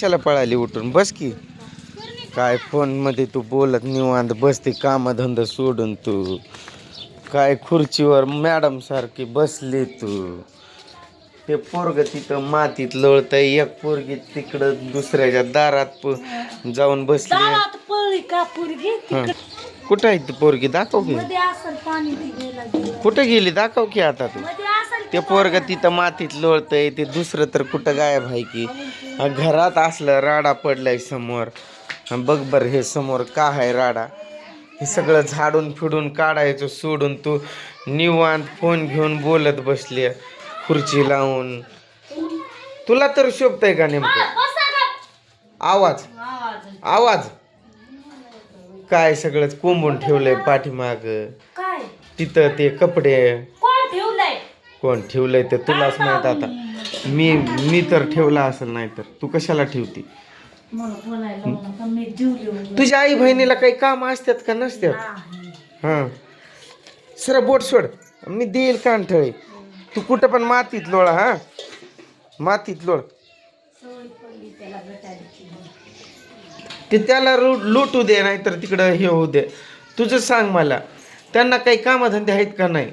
कशाला पळाली उठून? बस की. काय फोन मध्ये तू बोलत निवांत बसते, कामधंदा सोडून तू काय खुर्चीवर मॅडम सारखी बसली तू. ते पोरग तिथं मातीत लोळतय, एक पोरगी तिकडं दुसऱ्याच्या दारात जाऊन बसली. कुठं आहे ती पोरगी? दाखव की. कुठं गेली? दाखव की आता तू. ते पोरग तिथं मातीत लोळतय, ते दुसरं तर कुठं गायब आहे की. घरात असलं राडा पडलाय समोर. बघ बर हे समोर का आहे राडा. हे सगळं झाडून फिडून काढायचं सोडून तू निवांत फोन घेऊन बोलत बसली खुर्ची लावून. तुला तर शोभतय का नेमकं? आवाज आवाज काय सगळंच कोंबून ठेवलंय पाठीमाग. तिथं ते कपडे कोण ठेवलंय ते तुलाच माहित. आता मी तर ठेवला असेल, नाही तर तू कशाला ठेवती? तुझ्या आई बहिणीला काही काम असतात का नसतात? हा सर बोट सोड, मी देईल कानठळी. तू कुठं पण मातीत लोळा. हा मातीत लोळ. ते त्याला लुटू दे, नाही तर तिकडं हे होऊ दे. तुझं सांग मला, त्यांना काही कामधंदे आहेत का नाही?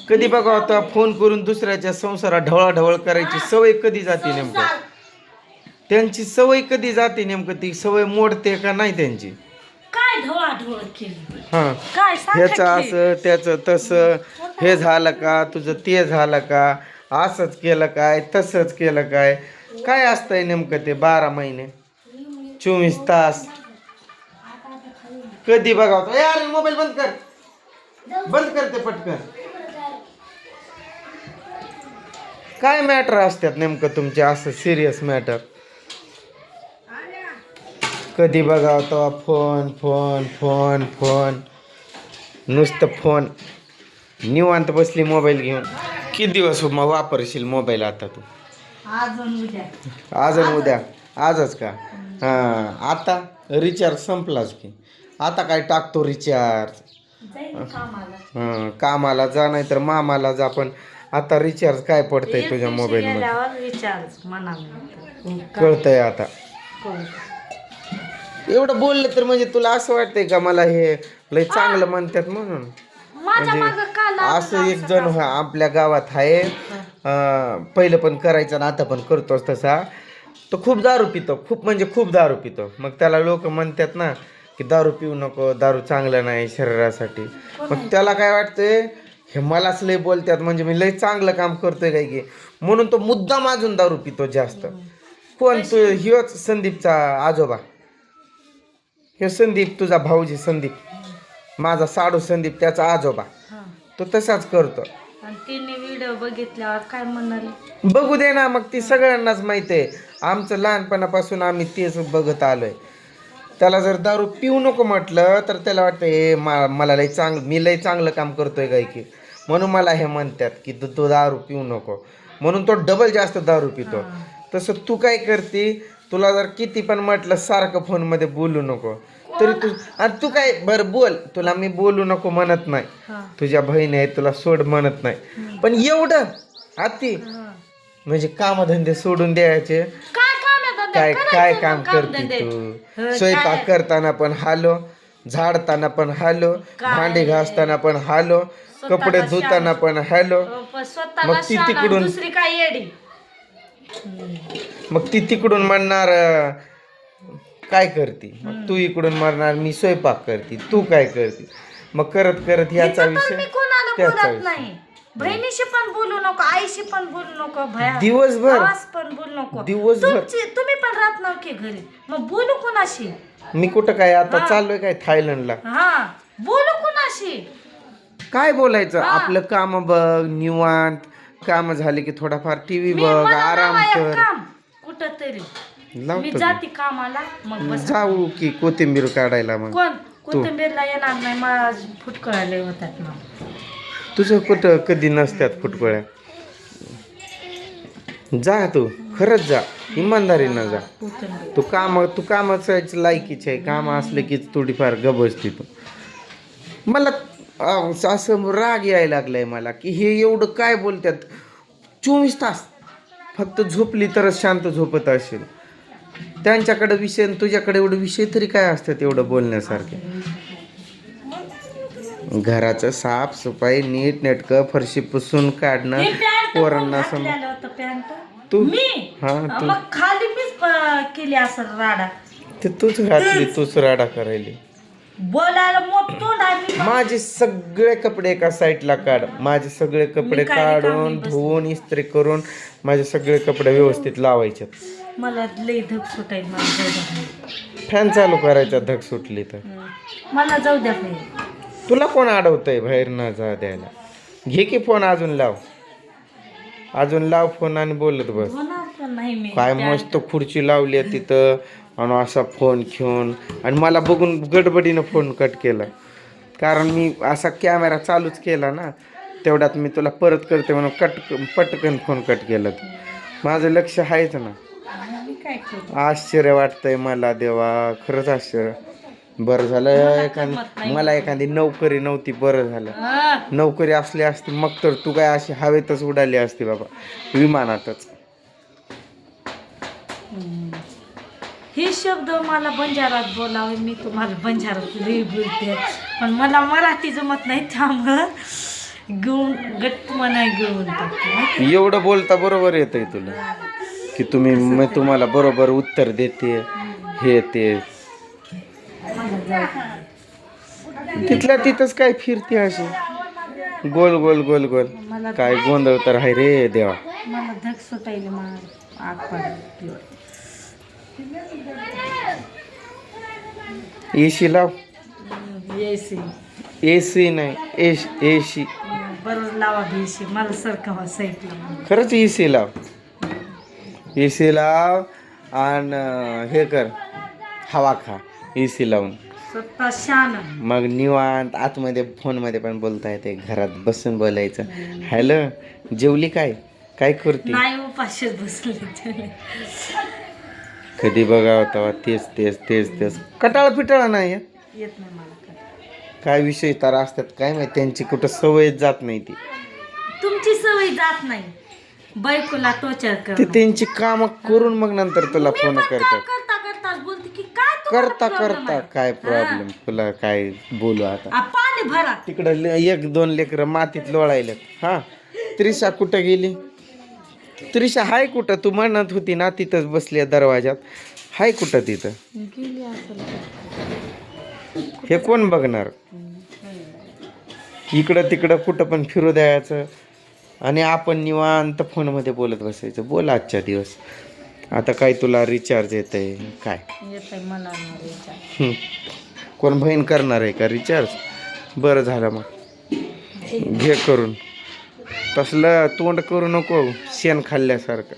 कधी बघा होता फोन करून दुसऱ्याच्या संसारात ढवळाढवळ करायची सवय कधी जाते नेमकं? त्यांची सवय कधी जाते नेमकं? ती सवय मोडते का नाही त्यांची? हा ह्याचं असं त्याचं तसं, हे झालं का तुझं, ते झालं का, असंच केलं काय, तसंच केलं काय, काय असतंय नेमकं ते 12 महिने 24 तास? कधी बघावतो. यार मोबाईल बंद कर, बंद करते पटकन. काय मॅटर असतात नेमकं तुमचे असं सिरियस मॅटर? कधी बघावतो फोन फोन फोन फोन, नुसतं फोन. निवांत बसली मोबाईल घेऊन. किती दिवस वापरशील मोबाईल आता तू? आज आणि उद्या. आजच का? हा आता रिचार्ज संपलाच की. आता काय टाकतो रिचार्ज? कामाला जा, नाही तर मामाला जा. पण आता रिचार्ज काय पडतंय तुझ्या मोबाईल मध्ये? कळतंय आता. एवढं बोललं तर म्हणजे तुला असं वाटतंय का मला हे लय चांगलं म्हणतात म्हणून? म्हणजे असं एक जण आपल्या गावात आहे, पहिलं पण करायचं ना आता पण करतोच तसा. तो खूप दारू पितो, खूप म्हणजे खूप दारू पितो. मग त्याला लोक म्हणतात ना की दारू पिऊ नको, दारू चांगलं नाही शरीरासाठी. मग त्याला काय वाटतंय, हे मलाच लय बोलतात म्हणजे मी लय चांगलं काम करतोय काय की, म्हणून तो मुद्दाम अजून दारू पितो जास्त. कोण? तू ह्योच संदीपचा आजोबा. हे संदीप तुझा भाऊजी संदीप, माझा साडू संदीप, त्याचा आजोबा. तो तसाच करतो. तिने व्हिडिओ बघितल्यावर काय म्हणाले? बघू दे ना, मग ती सगळ्यांनाच माहिती आहे. आमचं लहानपणापासून आम्ही तेच बघत आलोय. त्याला जर दारू पिऊ नको म्हटलं तर त्याला वाटतं हे मला लय चांगलं, मी लय चांगलं काम करतोय काय की, म्हणून मला हे म्हणतात की तू दारू पिऊ नको, म्हणून तो डबल जास्त दारू पितो. तसं तू काय करते, तुला जर किती पण म्हटलं सारखं फोनमध्ये बोलू नको तरी तू, आणि तू काय बरं बोल, तुला मी बोलू नको म्हणत नाही, तुझ्या बहिणी आहेत तुला सोड म्हणत नाही, पण एवढं अति म्हणजे कामधंदे सोडून द्यायचे. काय काय काम करते तू? स्वयंपाक करताना पण हालो, झाडताना पण हालो, भांडी घासताना पण हालो, कपडे धुताना पण हालो. मग ती तिकडून दुसरी काय येडी, मग ती तिकडून म्हणणार काय करते, मग तू इकडून म्हणणार मी स्वयंपाक करते, तू काय करते. मग करत करत ह्याचा विषय त्याचा विषय. बहिणीशी पण बोलू नको, आईशी पण बोलू नको, दिवसभर पण बोलू नको, दिवसभर. तुम्ही पण राहत नव्हते घरी, मग बोलू कोणाशी? मी कुठं काय आता चाललोय काय थायलंडला? बोलू कोणाशी? काय बोलायचं? आपलं काम बघ निवांत. काम झाले की थोडाफार टीव्ही बघ, आराम कर. कुठं तरी मी जाते कामाला, मग जाऊ की कोथिंबीर काढायला. मग कोण कोथिंबीरला येणार नाही, मला फुटकळाले होतात ना. तुझं कुठं कधी नसत्यात फुटकोळ्या. जा तू, खरंच जा, इमानदारीनं जा. तू कामाच लायकीचे आहे. काम असलं की थोडीफार गबसती तू. मला असं राग यायला लागलाय मला की हे एवढं काय बोलतात. 24 तास फक्त झोपली तरच शांत झोपत असेल. त्यांच्याकडे विषय आणि तुझ्याकडे एवढे विषय तरी काय असतात एवढं बोलण्यासारखे. घराचं साफसफाई नीट नेटकं फरशी पुसून काढणं हे पॅन्ट पोरांना कोण घातलेलं होतं पॅन्ट? तू मी हा तू मग खाली मीच केली असं राडा. ते तूच घातली तूच राडा करायली. बोलायला मोठं नाही. माझे सगळे कपडे एका साईडला काढ. माझे सगळे कपडे मी काय काढून रिकामी बसले. धुवून इस्त्री करून माझे सगळे कपडे व्यवस्थित लावायचे. मला लई धग सुटायला मला जाऊ द्या. फॅन चालू करायचा धग सुटली तर. मला जाऊ द्या नाही. तुला कोण अडवतंय बाहेर न जा द्यायला. घे की फोन अजून लाव. अजून लाव फोन आणि बोलत बस. होणार पण नाही मी. काय मस्त खुर्ची लावली आहे तिथं आणि असा फोन घेऊन आणि मला बघून गडबडीनं फोन कट केला. कारण मी असा कॅमेरा चालूच केला ना तेवढ्यात मी तुला परत करते म्हणून पटकन फोन कट केला. माझं लक्ष आहेच ना. मी काय करू? आश्चर्य वाटतंय मला देवा. खरंच आश्चर्य. बरं झालं मला एखादी नोकरी नव्हती. बरं झालं नोकरी असली असती मग तर तू काय अशी हवेतच उडाली असती बाबा विमानातच. हे शब्द मला बंजारात बोलावे मी तुम्हाला बंजारात लई बोलते पण मला मराठी जमत नाही त्यामुळं घेऊन गट्ट मना घेऊन टाकते. एवढं बोलता बरोबर येतंय तुला की मी तुम्हाला बरोबर उत्तर देते हे ते. तिथल्या तिथंच काय फिरते अशी गोल गोल गोल गोल. काय गोंधळ तर आहे रे देवा. मला धग सुटायला मला आग पडली. एसी लाव. एसी एसी नाही एसी. बरोबर लावा एसी. मला सारखं साईडला खरंच एसी लाव. एसी लाव आणि हे कर हवा खा एसी लावून. स्वतः शान. मग निवांत आतमध्ये फोनमध्ये पण बोलता येते. घरात बसून बोलायचं. हॅलो जेवली काय काय करते. नाही उपाशीच बसले. कधी बघावं तेव्हा तेच तेच तेच तेच कटाळ पिटाळा नाही येत. येत नाही मला. काय विषय तर असतात काय माहिती त्यांची कुठं सवय जात नाही ती. तुमची सवय जात नाही. बायकोला टोचर कर. ते त्यांची कामं करून मग नंतर तुला फोन करतात. करता करता बोलते की काय तुम्हाला करता problem करता आहे? काय प्रॉब्लेम तुला काय बोलू आता. पाणी भरा. तिकडं एक दोन लेकरं मातीत लोळायला. हा त्रिशा कुठं गेली. त्रिशा हाय कुठं. तू म्हणत होती ना तिथंच बसली दरवाजात. हाय कुठं तिथं. गेली असेल. हे कोण बघणार. इकडं तिकडं कुठं पण फिरू द्यायचं आणि आपण निवांत फोनमध्ये बोलत बसायचं. बोल आजच्या दिवस. आता काय तुला रिचार्ज येत आहे काय. येत आहे मला नाही रिचार्ज. कोण बहीण करणार आहे का रिचार्ज. बरं झालं मग घे करून. तसलं तोंड करू नको शेण खाल्ल्यासारखं.